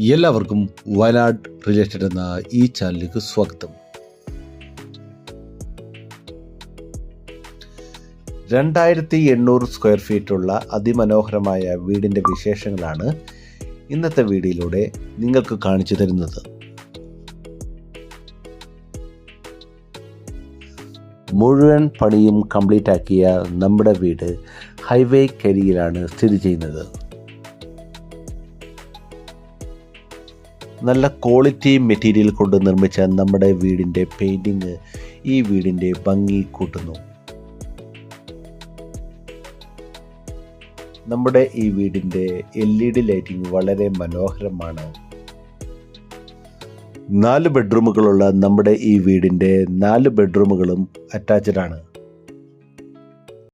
എല്ലാവർക്കും വയനാട് റിലേറ്റഡ് എന്ന ഈ ചാനലിലേക്ക് സ്വാഗതം. 2800 സ്ക്വയർ ഫീറ്റുള്ള അതിമനോഹരമായ വീടിൻ്റെ വിശേഷങ്ങളാണ് ഇന്നത്തെ വീഡിയോയിലൂടെ നിങ്ങൾക്ക് കാണിച്ചു തരുന്നത്. മുഴുവൻ പണിയും കംപ്ലീറ്റ് ആക്കിയ നമ്മുടെ വീട് ഹൈവേക്കരിയിലാണ് സ്ഥിതി ചെയ്യുന്നത്. നല്ല ക്വാളിറ്റി മെറ്റീരിയൽ കൊണ്ട് നിർമ്മിച്ച നമ്മുടെ വീടിൻ്റെ പെയിൻറ്റിങ് ഈ വീടിൻ്റെ ഭംഗി കൂട്ടുന്നു. നമ്മുടെ ഈ വീടിൻ്റെ LED ലൈറ്റിംഗ് വളരെ മനോഹരമാണ്. 4 ബെഡ്റൂമുകളുള്ള നമ്മുടെ ഈ വീടിൻ്റെ 4 ബെഡ്റൂമുകളും അറ്റാച്ച്ഡ് ആണ്.